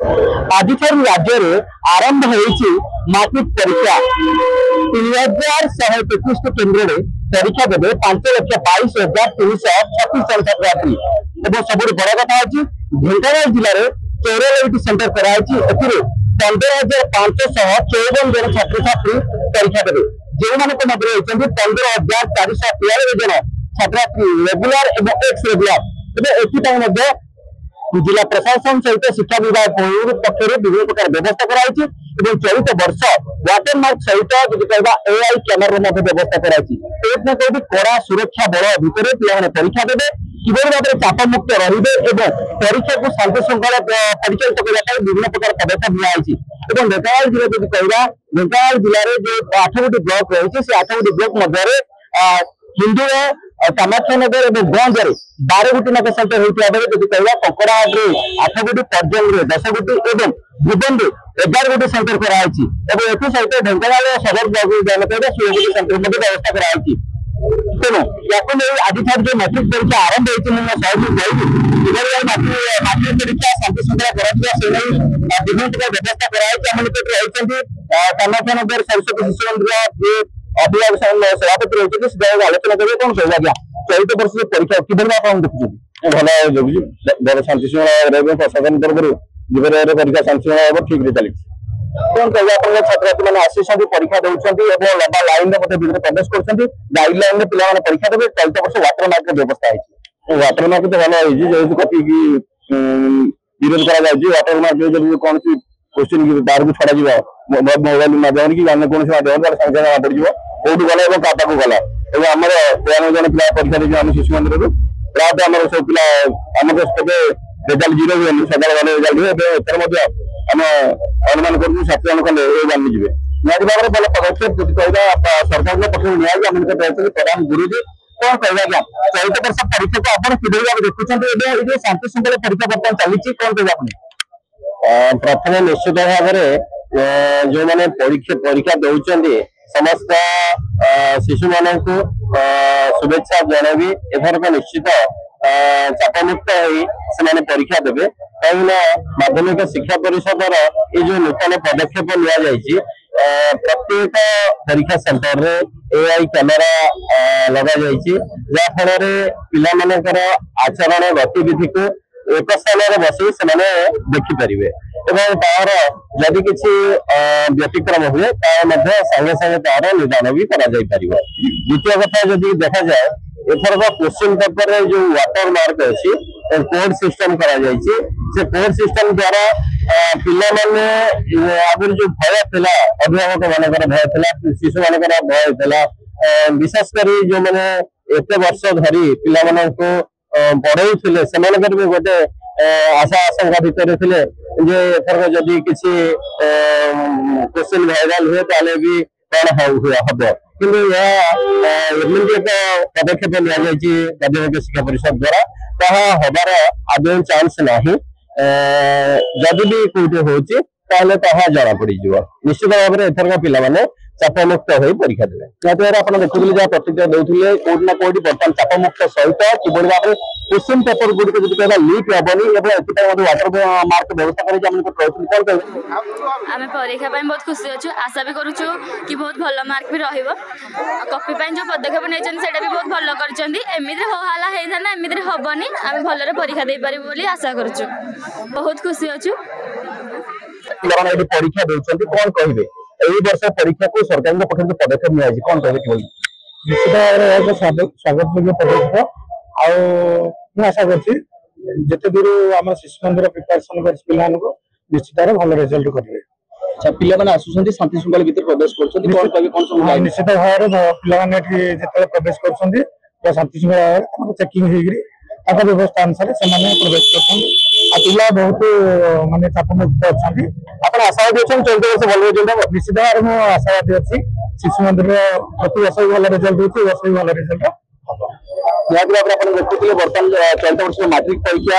आज राज्य में आरंभ हो मैट्रिक परीक्षा 3133 केन्द्र में परीक्षा देवे 5,22,336 छात्री और सब बड़ कथा अच्छी ढेंकानाल जिले में 14 सेंटर कराई 15,554 जन छात्र छात्री परीक्षा देवे जो 15,493 जन छात्री रेगुलर और एक्स रेगुलर जिला प्रशासन सहित शिक्षा विभाग पक्ष विभिन्न प्रकार व्यवस्था कराई चलित वर्ष वाटरमार्क सहित कहवा एआई कैमेरा व्यवस्था कराई कौटी कड़ा सुरक्षा बल भितर पे परीक्षा देवे किभली भाव में चाप मुक्त रे परीक्षा को शांति श्रृंखला परिचालित करने विभिन्न प्रकार पदक्षेप नियाई ढेंकानाल जिले जो कहवा ढेंकानाल जिले में जो 8 गोटी ब्लॉक रही से 8 गोटी ब्लॉक मध्य हिंदू कामाक्षानगर और गंज 12 गोटी नक सेंटर होता बेले जो कहवा कंकड़ाहाट 8 गोटी पर्जंग 10 गोटी और भुवन 11 गोटी सेंटर कराई सहित ढेंकानाल सदर ब्लॉक 16 गोटी सेंटर व्यवस्था कराई तेणु या आज जो मैट्रिक परीक्षा आरंभ होती मैट्रिक परीक्षा शांति श्रृंखला विभिन्न प्रकार व्यवस्था कराई कामाक्षानगर सरस्वती शिशु मंदिर अभिभावक सभापति रही आलोचना करेंगे कौन कहना क्या चलित वर्ष परीक्षा किभली आप देखुं भल जगुची बड़ शांति श्रृंखला प्रशासन तरफ परीक्षा शांति श्रृंखला ठीक चली कौन कहते हैं छात्र मैंने आसी परीक्षा दौरान लंबा लाइन में प्रवेश कर गाइडलाइन में पिला परीक्षा देवे चलित वर्ष वाटरमार्क व्यवस्था है वाटरमार्क तो भल हो कपी विरोध वाटरमार्क कौन क्वेश्चन बाहर को छड़ा मोबाइल माध्यम कि अन्य कौन माध्यम संगे जना पड़ कौटी गला और क्या गला और आम 93 जन पिला परीक्षा देते आम शिशु मंदिर प्रायतः आम सब पिला आम रेजल्ट 0 हुए सदा गले रेजल्ट हुए एथर आम अनुमान कर 7 जन खंडे जानी जी निजी भाव में भल पदक्षेप जो कहवा सरकार पक्ष निजी प्रधान गुरुजी कौन कहवा क्या चलित वर्ष परीक्षा को आप किभली भाव देखुं शांति श्रृंखला परीक्षा बर्तमान चली कौन कहवा अपनी प्रथम निश्चित भाव में जो मैंने परीक्षा दौरान समस्त शिशु मान को शुभेच्छा जनबी एथरक निश्चित चापमुक्त से परीक्षा देवे कहीं माध्यमिक शिक्षा परिषद ये जो नूतन पदक्षेप नि प्रत्येक परीक्षा सेंटर रे एआई कैमेरा लगा जहाँफल पिलामानकर आचरण गतिविधि को एक स्थान बस से देखिपारे तार जदि किसी व्यतिक्रम हुए सागे सागे तार निदान भी द्वितीय कथा जदि देखा जाए एथरक क्वेश्चन पेपर जो वाटरमार्क अच्छी कोड सिस्टम से कोड सिस्टम द्वारा पिला माने आगुरी जो भय था अभिभावक मानकर भय था शिशु मानकर भय था विशेषकर जो मैंने एत वर्ष धरी पिला को पढ़े से भी गोटे आशा आशंका भितर थे एथरक जदि किसी क्वेश्चन भाइराल हुए ताले भी कौन हम किंतु एमती एक पदक्षेप माध्यमिक शिक्षा परिषद द्वारा ताहा हबार आदौ चांस नहीं जदि भी कौटे होची ताले ताहा जना पड़ी निश्चित भाव में एथरक पिला चापमुक्त हो परीक्षा देवे याद्वारा आप देखुले जहाँ प्रतिक्रिया देते कौटि ना कौटि बर्तमान चापमुक्त सहित किभली भाव में क्वेश्चन पेपर गुड़िक जो कहना लीक हेनी वाटर मार्क व्यवस्था करें परीक्षा बहुत खुशी अच्छु आशा भी करुचु कि बहुत भल मार्क भी रॉपी जो पदक्षेप नहीं भी बहुत भल करमती होला होता एमती हेनी आम भल परीक्षा दे पारू बोली आशा करुचु बहुत खुशी अच्छु परीक्षा दौरान कौन कहे यही वर्ष परीक्षा को सरकार पक्ष पदक्षेप नि कौन कहे निश्चित भाव में स्वागत योग्य पदक्षेप आशा करते दूर आम शिशु मंदिर प्रिपेरेसन कर निश्चित भाव भल रिजल्ट करेंगे अच्छा पिला आसुँच शांति श्रृंखला भर प्रवेश कर निश्चित भाव में पिला प्रवेश कर शांति श्रृंखला चेकिंग व्यवस्था अनुसार से प्रवेश कर पिला बहुत मानने चापमुक्त अच्छा आप आशावादी अच्छा चलते वर्ष भल रिजल्ट निश्चित भाव में आशावादी अच्छी शिशु मंदिर प्रति वर्ष भी भल रिजल्ट होती वर्ष भी भल रिजल्ट निहत भाव में देखुले बर्तमान चलित वर्ष मैट्रिक परीक्षा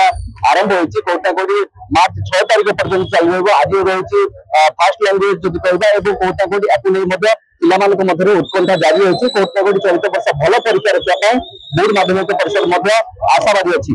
आरंभ होती कौटा कौटी मार्च 6 तारीख पर्यटन चल आज रही फास्ट लैंग्वेज जो कहवा कौटा कौटी आपको पिला उत्कंठा जारी होती कौटा कौटी चलित वर्ष भल परीक्षा रखा बोर्ड माध्यमिक परिषद आशावादी अच्छी।